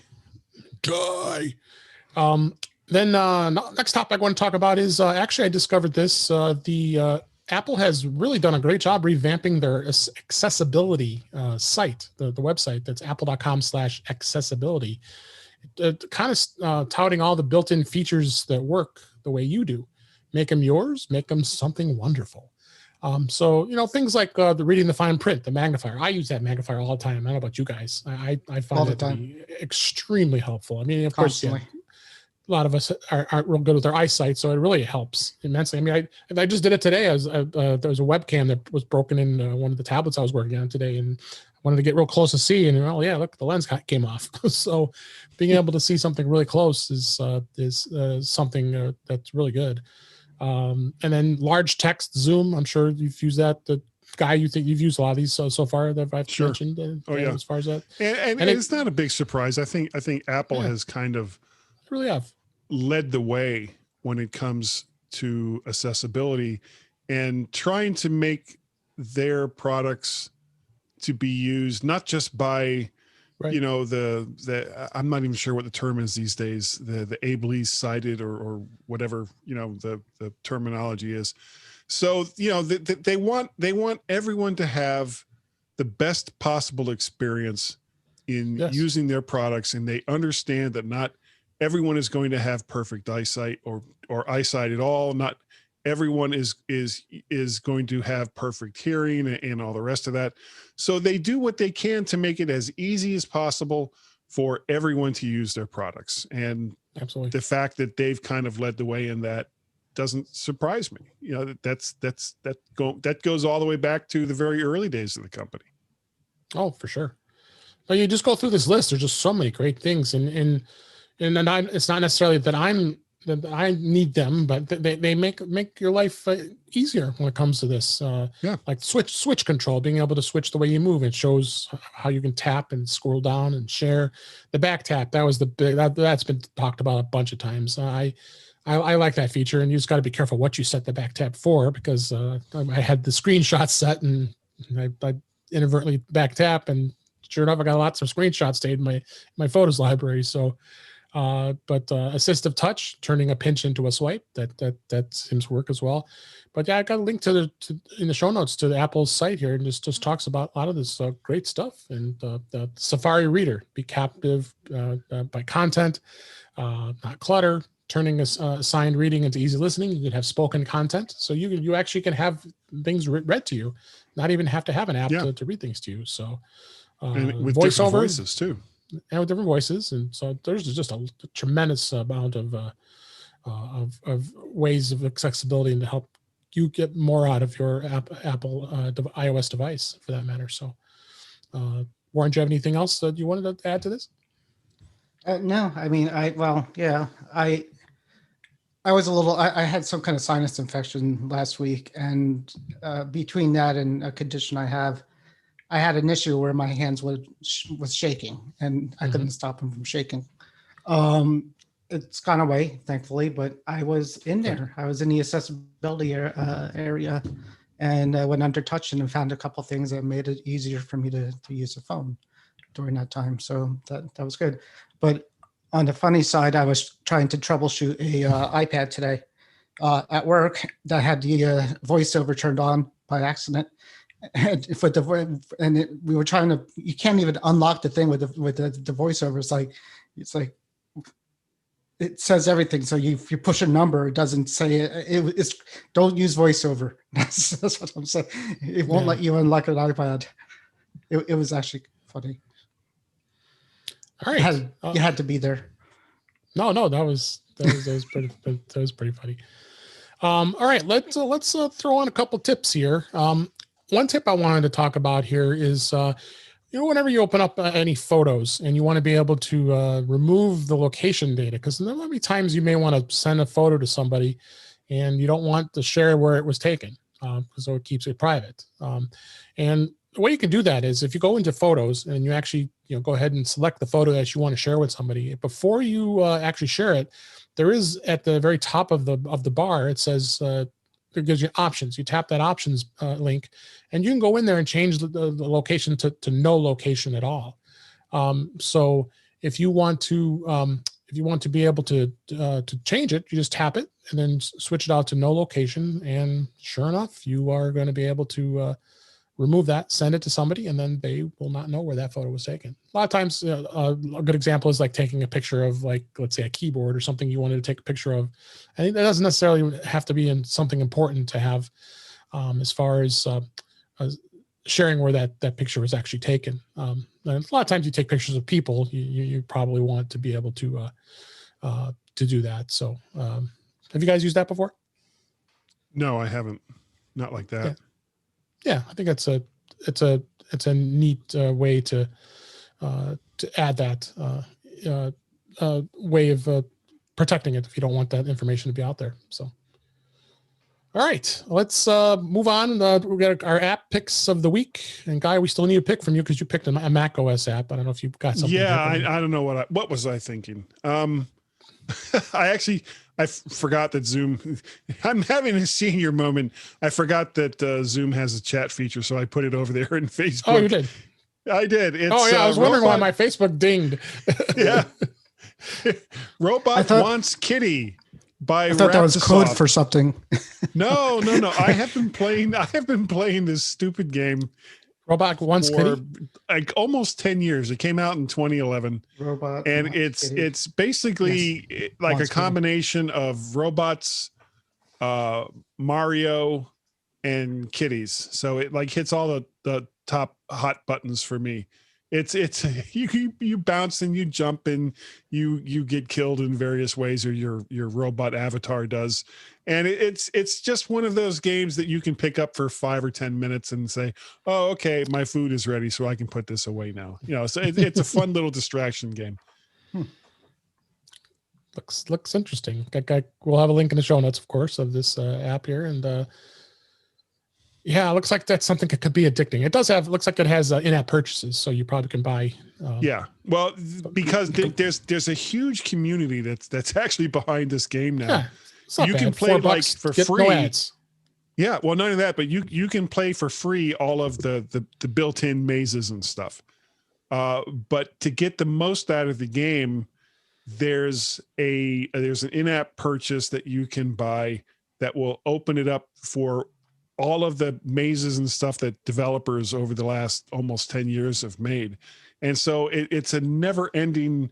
Then next topic I want to talk about is actually I discovered this. The Apple has really done a great job revamping their accessibility site, the website. That's apple.com/accessibility. Kind of touting all the built-in features that work the way you do. Make them yours, make them something wonderful. So, things like the reading the fine print, the magnifier. I use that magnifier all the time. I don't know about you guys. I find it to be extremely helpful. I mean, of course, yeah, a lot of us aren't real good with our eyesight, so it really helps immensely. I mean, I just did it today. There was a webcam that was broken in one of the tablets I was working on today, and I wanted to get real close to see, and look, the lens came off. So being able to see something really close is something that's really good. And then large text zoom. I'm sure you've used that. The guy, you think you've used a lot of these so far that I've mentioned. As far as that, and it's not a big surprise. I think Apple has kind of really have led the way when it comes to accessibility and trying to make their products to be used not just by the I'm not even sure what the term is these days, the ably sighted or whatever the terminology is. So they want everyone to have the best possible experience in using their products, and they understand that not everyone is going to have perfect eyesight or eyesight at all. Not everyone is going to have perfect hearing and all the rest of that. So they do what they can to make it as easy as possible for everyone to use their products. And absolutely, the fact that they've kind of led the way in that doesn't surprise me. That goes all the way back to the very early days of the company. Oh, for sure. But you just go through this list. There's just so many great things, and it's not necessarily that I need them, but they make your life easier when it comes to this. Like switch control, being able to switch the way you move. It shows how you can tap and scroll down and share. The back tap, that was the big that's been talked about a bunch of times. I like that feature, and you just got to be careful what you set the back tap for, because I had the screenshot set and I inadvertently back tap, and sure enough, I got lots of screenshots saved in my photos library. So. But assistive touch, turning a pinch into a swipe, that seems to work as well. But yeah, I got a link in the show notes to the Apple's site here, and just talks about a lot of this great stuff. And the Safari Reader, be captive by content, not clutter, turning assigned reading into easy listening. You can have spoken content, so you actually can have things read to you, not even have to have an app to read things to you. So and with voiceover, different voices too. And with different voices, and so there's just a tremendous amount of ways of accessibility and to help you get more out of your Apple iOS device, for that matter. So, Warren, do you have anything else that you wanted to add to this? No, I mean, I was a little. I had some kind of sinus infection last week, and between that and a condition I had an issue where my hands was shaking, and I couldn't stop them from shaking. It's gone away, thankfully, but I was in there. I was in the accessibility area, and I went under touch and found a couple things that made it easier for me to use the phone during that time. So that was good. But on the funny side, I was trying to troubleshoot a iPad today at work that had the voiceover turned on by accident. And we were trying to. You can't even unlock the thing with the voiceover. It's like it says everything. So if you push a number, it doesn't say it's don't use voiceover. That's what I'm saying. It won't let you unlock an iPad. It was actually funny. All right. You had to be there. No, that was pretty funny. All right, let's throw on a couple tips here. One tip I wanted to talk about here is, whenever you open up any photos and you want to be able to remove the location data, because there might be times you may want to send a photo to somebody and you don't want to share where it was taken, so it keeps it private. And the way you can do that is if you go into photos and you actually go ahead and select the photo that you want to share with somebody. Before you actually share it, there is at the very top of the bar, it says it gives you options. You tap that options link, and you can go in there and change the location to no location at all. So if you want to be able to change it, you just tap it and then switch it out to no location, and sure enough, you are going to be able to remove that, send it to somebody, and then they will not know where that photo was taken. A lot of times, a good example is like taking a picture of, like, let's say a keyboard or something you wanted to take a picture of. And it doesn't necessarily have to be in something important to have as far as sharing where that picture was actually taken. And a lot of times you take pictures of people, you probably want to be able to do that. So have you guys used that before? No, I haven't. Not like that. Yeah, I think it's a neat way to add that way of protecting it if you don't want that information to be out there. So, all right, let's move on. We got our app picks of the week, and Guy, we still need a pick from you because you picked a Mac OS app. I don't know if you've got something. Yeah, I don't know what was I thinking. I forgot that Zoom, I'm having a senior moment. I forgot that Zoom has a chat feature, so I put it over there in Facebook. Oh, you did? I did. It's, I was wondering why my Facebook dinged. Yeah. Robot Wants Kitty by I thought that was code for something. No. I have been playing this stupid game. Robot Wants Kitty? Like almost 10 years. It came out in 2011. And it's basically like a combination of robots, Mario, and kitties. So it like hits all the top hot buttons for me. It's you bounce and you jump and you get killed in various ways, or your robot avatar does. And it's just one of those games that you can pick up for 5 or 10 minutes and say, oh, okay, my food is ready, so I can put this away now. So it's a fun little distraction game. Looks interesting. We'll have a link in the show notes, of course, of this app here. And yeah, it looks like that's something that could be addicting. It looks like it has in-app purchases, so you probably can buy. Yeah, well, because there's a huge community that's actually behind this game now. Yeah, you can play like for free. No ads. Yeah, well, none of that, but you can play for free all of the built-in mazes and stuff. But to get the most out of the game, there's an in-app purchase that you can buy that will open it up for all of the mazes and stuff that developers over the last almost 10 years have made. And so it's a never-ending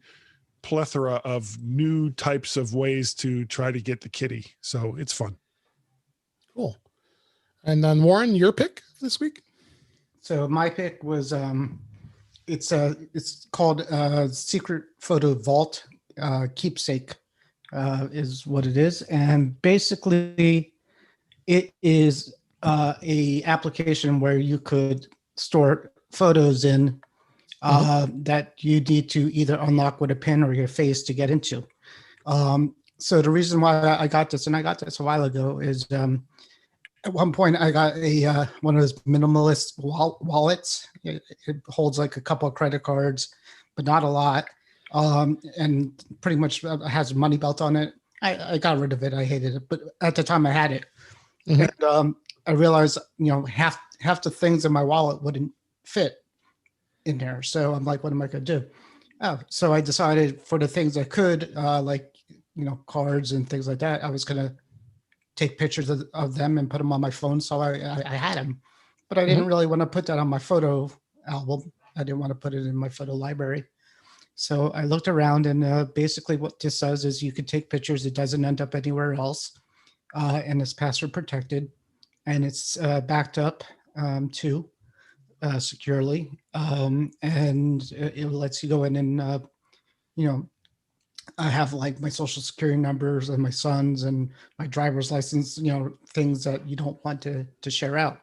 plethora of new types of ways to try to get the kitty. So it's fun. Cool. And then Warren, your pick this week? So my pick was it's called Secret Photo Vault. Keepsake is what it is. And basically it is a application where you could store photos in that you need to either unlock with a pin or your face to get into. So the reason why I got this, and I got this a while ago, is at one point I got a one of those minimalist wallets. It holds like a couple of credit cards, but not a lot, and pretty much has a money belt on it. I got rid of it. I hated it, but at the time I had it. And I realized, half the things in my wallet wouldn't fit in there. So I'm like, what am I going to do? Oh, so I decided for the things I could, like, cards and things like that, I was going to take pictures of them and put them on my phone. So I had them, but I didn't really want to put that on my photo album. I didn't want to put it in my photo library. So I looked around, and basically what this does is you can take pictures. It doesn't end up anywhere else, and it's password protected, and it's backed up too securely, and it lets you go in and you know, I have like my social security numbers and my son's and my driver's license, things that you don't want to share out.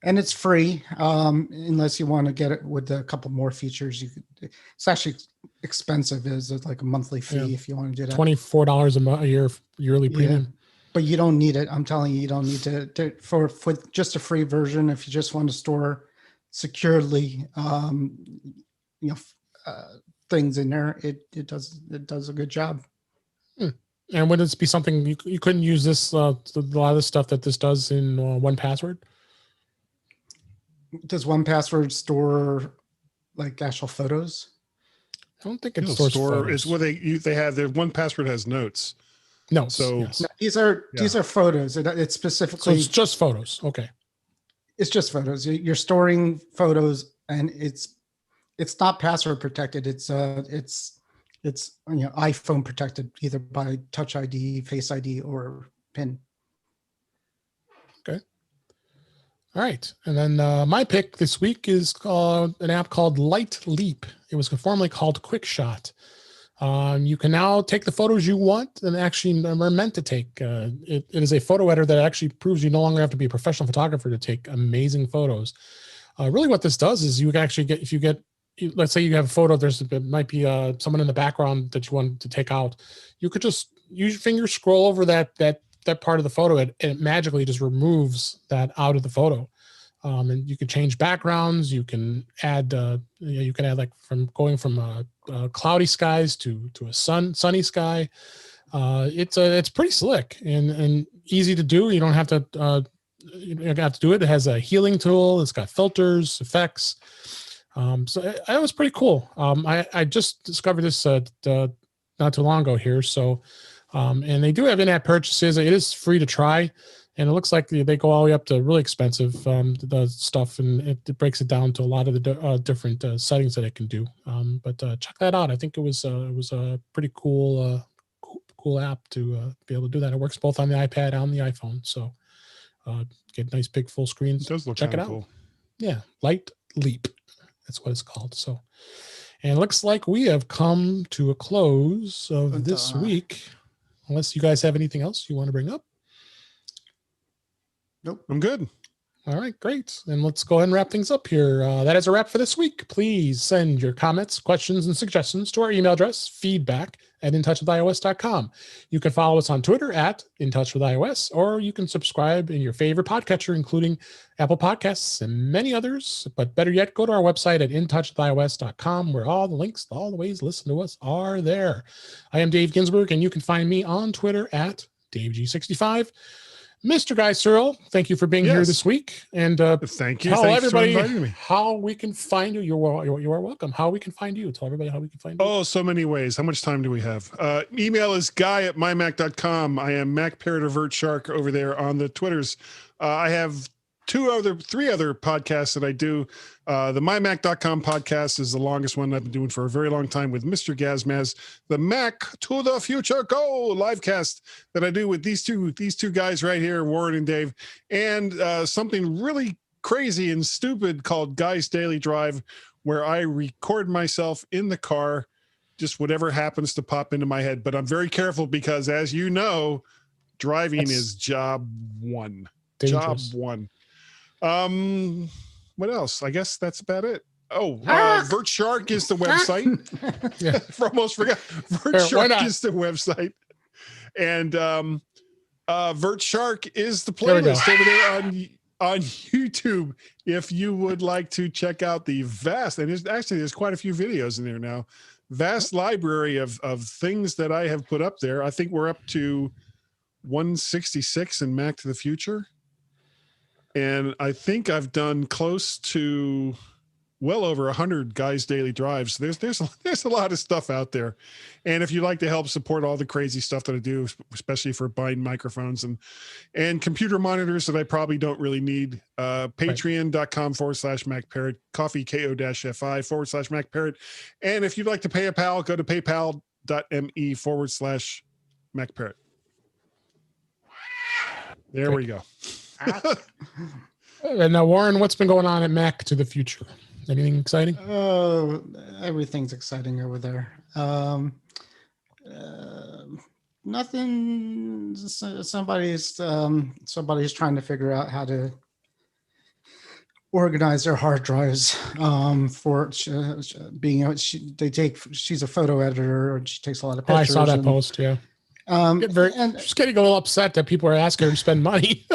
And it's free, unless you want to get it with a couple more features. It's actually expensive. Is like a monthly fee if you want to do that. $24 a year yearly premium. But you don't need it. I'm telling you, you don't need to for just a free version. If you just want to store securely, things in there, it does a good job. And would this be something you couldn't use this a lot of the stuff that this does in 1Password? Does 1Password store like actual photos? I don't think it stores photos. It's what they have. Their 1Password has notes. No, so yes. No, these are photos. It's specifically. So it's just photos. Okay. It's just photos. You're storing photos, and it's not password protected. It's iPhone protected either by Touch ID, Face ID, or PIN. Okay. All right. And then my pick this week is called an app called Light Leap. It was formerly called Quick Shot. You can now take the photos you want and actually are meant to take. It is a photo editor that actually proves you no longer have to be a professional photographer to take amazing photos. Really what this does is you can actually get, let's say you have a photo, there might be someone in the background that you want to take out. You could just use your finger, scroll over that part of the photo, and it magically just removes that out of the photo. And you can change backgrounds. You can add, like going from cloudy skies to a sunny sky. It's pretty slick and easy to do. You don't have to do it. It has a healing tool. It's got filters, effects. So it was pretty cool. I just discovered this not too long ago here. So, and they do have in-app purchases. It is free to try. And it looks like they go all the way up to really expensive the stuff, and it breaks it down to a lot of the different settings that it can do. But check that out. I think it was a pretty cool app to be able to do that. It works both on the iPad and the iPhone. So get nice big full screens. It does look check it out. cool. Yeah, Light Leap. That's what it's called. So, and it looks like we have come to a close of this week. Unless you guys have anything else you want to bring up. Nope, I'm good. All right, great. And let's go ahead and wrap things up here. That is a wrap for this week. Please send your comments, questions, and suggestions to our email address, feedback@intouchwithios.com. You can follow us on Twitter @intouchwithios, or you can subscribe in your favorite podcatcher, including Apple Podcasts and many others. But better yet, go to our website at intouchwithios.com, where all the links, all the ways to listen to us are there. I am Dave Ginsburg, and you can find me on Twitter @DaveG65. Mr. Guy Searle, thank you for being here this week. And thank you. Tell everybody how we can find you. You are welcome. How we can find you. Tell everybody how we can find you. Oh, so many ways. How much time do we have? Email is guy@mymac.com. I am Mac Parrot or Vert Shark over there on the Twitters. I have three other podcasts that I do. The mymac.com podcast is the longest one I've been doing for a very long time with Mr. Gazmaz. The Mac to the Future Go livecast that I do with these two guys right here, Warren and Dave, and something really crazy and stupid called Guy's Daily Drive, where I record myself in the car, just whatever happens to pop into my head. But I'm very careful because, as you know, driving is job one. Dangerous. Job one. What else? I guess that's about it. Oh, Vert Shark is the website. Yeah. Almost forgot. Vert Shark is the website. And Vert Shark is the playlist over there on YouTube. If you would like to check out the vast, and there's quite a few videos in there now, vast library of things that I have put up there. I think we're up to 166 in Mac to the Future. And I think I've done close to well over 100 guys daily drives. There's a lot of stuff out there. And if you'd like to help support all the crazy stuff that I do, especially for buying microphones and computer monitors that I probably don't really need, patreon.com/MacParrot, coffee ko-fi/MacParrot. And if you'd like to pay a pal, go to paypal.me/MacParrot. There we go. And now, Warren, what's been going on at Mac to the Future? Anything exciting? Oh, everything's exciting over there. Nothing. Somebody's trying to figure out how to organize their hard drives for being. She's a photo editor, and she takes a lot of pictures. I saw that post. Yeah. Just getting a little upset that people are asking her to spend money.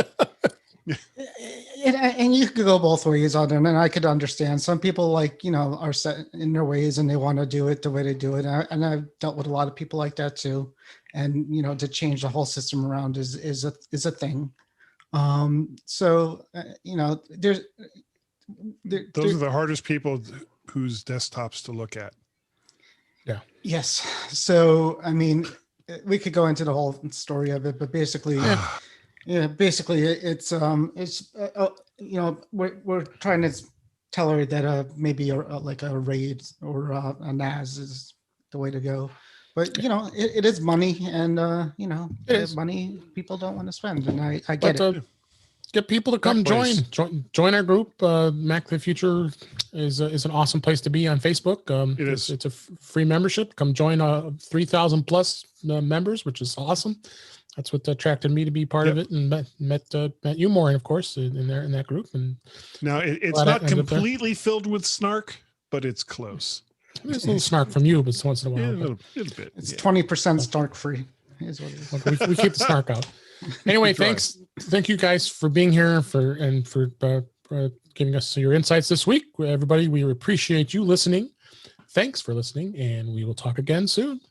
And you could go both ways on it, and I could understand. Some people are set in their ways and they want to do it the way they do it. And I've dealt with a lot of people like that too. And to change the whole system around is a thing. Those are the hardest people whose desktops to look at. Yeah. Yes. So I mean, we could go into the whole story of it, but basically. Yeah, basically, it's we're trying to tell her that maybe like a RAID or a NAS is the way to go, but it is money, and money people don't want to spend, and I get it. Get people to come join our group. Mac to the Future is an awesome place to be on Facebook. It's a free membership. Come join 3,000 plus members, which is awesome. That's what attracted me to be part of it, and met you, Maureen, of course, in that group. And now it's not completely filled with snark, but it's close. There's a little snark from you, but once in a while, a little bit. It's 20% snark free. Is what it is. We keep the snark out. Anyway, thank you guys for being here for giving us your insights this week, everybody. We appreciate you listening. Thanks for listening, and we will talk again soon.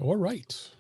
All right.